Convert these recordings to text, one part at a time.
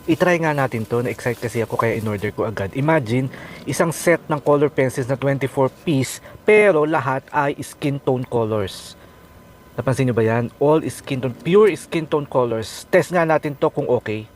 I-try nga natin to. Na-excite kasi ako kaya in-order ko agad. Imagine, isang set ng color pencils na 24 piece pero lahat ay skin tone colors. Napansin nyo ba yan? All skin tone, pure skin tone colors. Test nga natin to kung okay.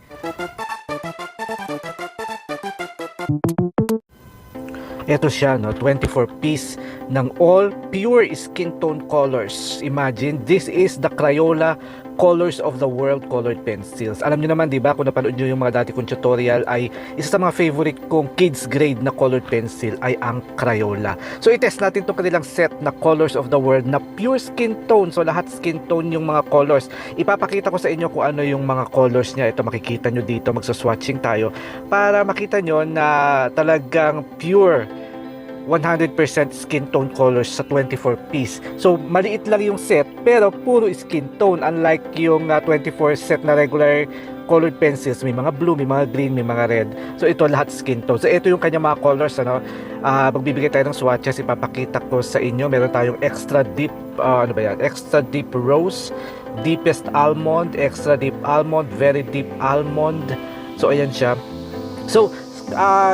Ito siya, no? 24 piece ng all pure skin tone colors. Imagine, this is the Crayola Colors of the World colored pencils. Alam niyo naman, di ba, kung napanood niyo yung mga dati kong tutorial, ay isa sa mga favorite kong kids grade na colored pencil ay ang Crayola. So, i-test natin itong kanilang set na Colors of the World na pure skin tone. So, lahat skin tone yung mga colors. Ipapakita ko sa inyo kung ano yung mga colors niya. Ito, makikita nyo dito. Magsa-swatching tayo para makita nyo na talagang pure 100% skin tone colors sa 24 piece. So, maliit lang yung set, pero puro skin tone. Unlike yung 24 set na regular colored pencils, may mga blue, may mga green, may mga red. So, ito lahat skin tone. So, ito yung kanya mga colors, ano. Magbibigay tayo ng swatches, ipapakita ko sa inyo. Meron tayong extra deep, ano ba yan? Extra deep rose, deepest almond, extra deep almond, very deep almond. So, ayan siya. So,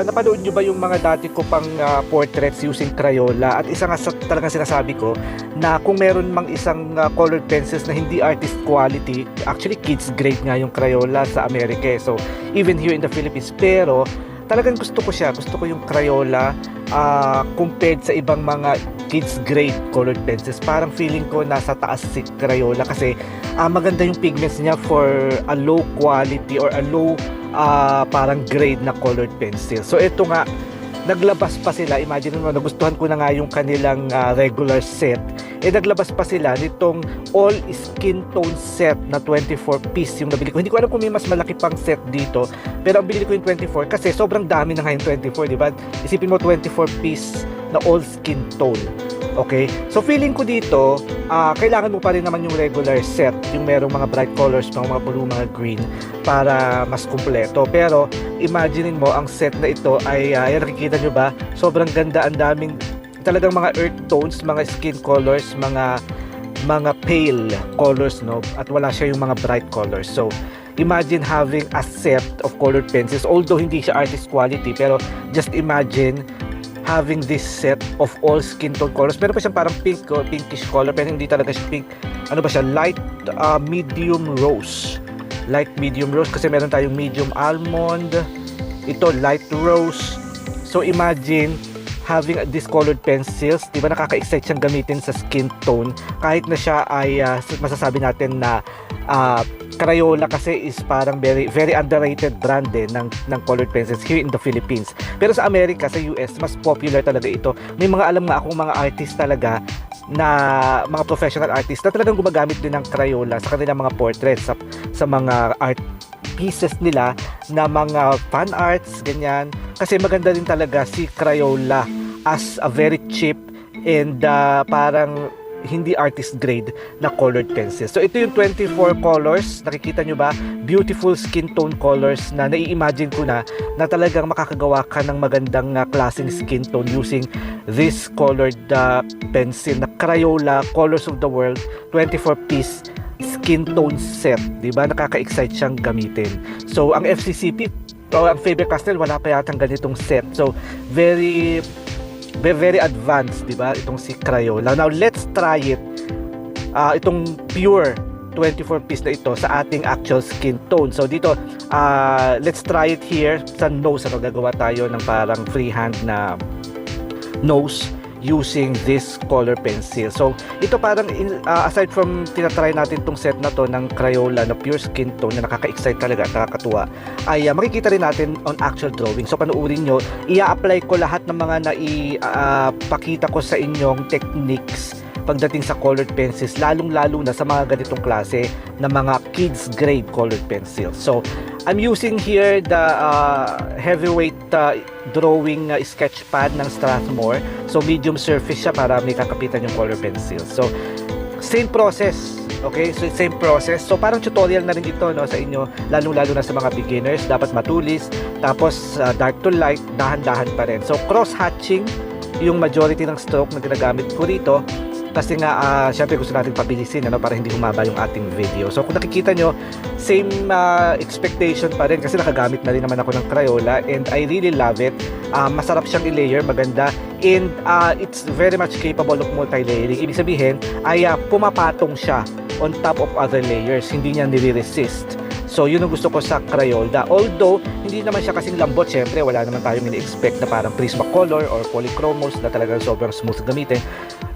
napanood nyo ba yung mga dati ko pang portraits using Crayola? At isa nga talagang sinasabi ko na kung meron mang isang colored pencils na hindi artist quality, actually kids grade nga yung Crayola sa Amerika. So even here in the Philippines, pero talagang gusto ko siya. Gusto ko yung Crayola compared sa ibang mga kids grade colored pencils. Parang feeling ko nasa taas si Crayola kasi maganda yung pigments niya for a low quality or a low parang grade na colored pencil. So ito nga, naglabas pa sila. Imagine mo, nagustuhan ko na nga yung kanilang regular set. Naglabas pa sila nitong all skin tone set na 24 piece yung nabili ko. Hindi ko alam kung may mas malaki pang set dito, pero ang binili ko yung 24 kasi sobrang dami na nga yung 24, di ba? Isipin mo 24 piece na all skin tone. Okay? So feeling ko dito, kailangan mo pa rin naman yung regular set, yung merong mga bright colors, mga blue, mga green, para mas kumpleto. Pero imagine mo, ang set na ito ay, nakikita nyo ba? Sobrang ganda, ang daming talagang mga earth tones, mga skin colors, mga pale colors, no? At wala siya yung mga bright colors. So imagine having a set of colored pencils, although hindi siya artist quality, pero just imagine having this set of all skin tone colors. Meron pa siyang parang pink or pinkish color, pero hindi talaga siya pink. Ano ba siya? Light medium rose. Light medium rose kasi meron tayong medium almond. Ito light rose. So imagine having these colored pencils, di ba nakaka-excite siyang gamitin sa skin tone kahit na siya ay masasabi natin na Crayola kasi is parang very very underrated brand ng colored pencils here in the Philippines. Pero sa Amerika, sa US, mas popular talaga ito. May mga alam nga akong mga artist talaga na mga professional artists na talagang gumagamit din ng Crayola sa kanilang mga portraits, sa mga art pieces nila na mga fan arts, ganyan. Kasi maganda din talaga si Crayola as a very cheap and parang hindi artist grade na colored pencil. So ito yung 24 colors, nakikita nyo ba? Beautiful skin tone colors na nai-imagine ko na talagang makakagawa ka ng magandang klaseng skin tone using this colored pencil na Crayola Colors of the World 24 piece skin tone set. Diba? Nakaka-excite siyang gamitin. So ang FCCP o ang Faber-Castell, wala pa yatang ganitong set. So very advanced, di ba? Itong si Crayola. Now, let's try it. Itong pure 24 piece na ito sa ating actual skin tone. So, dito, let's try it here sa nose. Ano, gagawa tayo ng parang freehand na nose using this color pencil. So, ito parang, aside from tinatry natin itong set na to ng Crayola na pure skin tone na nakaka-excite talaga, nakakatuwa, ay makikita rin natin on actual drawing. So, panuurin nyo, i-apply ko lahat ng mga pakita ko sa inyong techniques pagdating sa colored pencils, lalong-lalo na sa mga ganitong klase na mga kids grade colored pencils. So, I'm using here the heavyweight drawing sketch pad ng Strathmore. So, medium surface siya para may kakapitan yung color pencil. So, same process. Okay? So, same process. So, parang tutorial na rin ito, no, sa inyo, lalong-lalo na sa mga beginners. Dapat matulis. Tapos, dark to light, dahan-dahan pa rin. So, cross-hatching yung majority ng stroke na ginagamit ko rito. kasi nga syempre gusto natin pabilisin para hindi humaba yung ating video. So kung nakikita nyo, same expectation pa rin kasi nakagamit na rin naman ako ng Crayola and I really love it. Masarap siyang i-layer, maganda, and it's very much capable of multi-layering. Ibig sabihin ay pumapatong siya on top of other layers, hindi niya nire-resist. So yun ang gusto ko sa Crayola. Although hindi naman siya kasing lambot, syempre wala naman tayong ini-expect na parang Prismacolor or Polychromos na talagang sobrang smooth gamitin.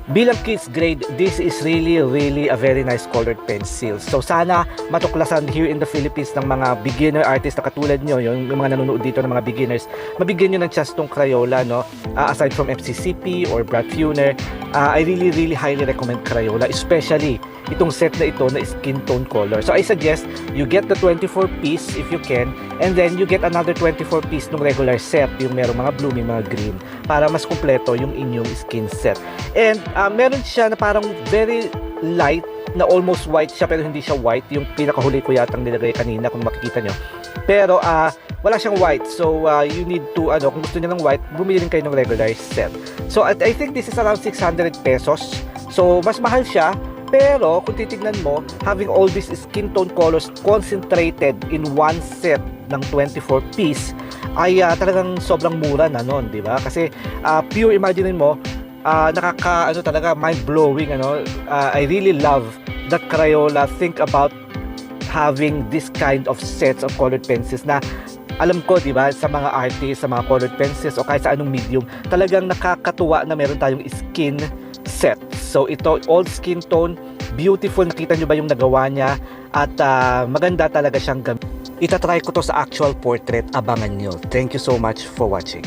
Bilang kids grade, this is really a very nice colored pencil. So sana matuklasan here in the Philippines ng mga beginner artists na katulad nyo, yung mga nanonood dito ng mga beginners, mabigyan nyo ng chance tong Crayola, no? Aside from FCCP or Brad Funer, I really highly recommend Crayola, especially itong set na ito na skin tone color. So I suggest you get the 24 piece if you can, and then you get another 24 piece ng regular set, yung merong mga blue, may mga green, para mas kumpleto yung inyong skin set. And meron siya na parang very light, na almost white siya pero hindi siya white, yung pinakahuli ko yatang nilagay kanina kung makikita nyo. Pero wala siyang white, so you need to, kung gusto niyo ng white, bumili rin kayo ng regular set. So I think this is around 600 pesos. So mas mahal siya, pero kung titignan mo, having all these skin tone colors concentrated in one set ng 24 piece ay talagang sobrang mura na nun, di ba? Kasi pure, imagine mo, talaga mind-blowing, I really love that Crayola think about having this kind of sets of colored pencils na alam ko, di ba, sa mga artists, sa mga colored pencils o kahit sa anong medium, talagang nakakatuwa na meron tayong skin set. So ito, all skin tone, beautiful. Nakita nyo ba yung nagawa niya? At maganda talaga siyang gamit. Itatry ko to sa actual portrait. Abangan nyo. Thank you so much for watching.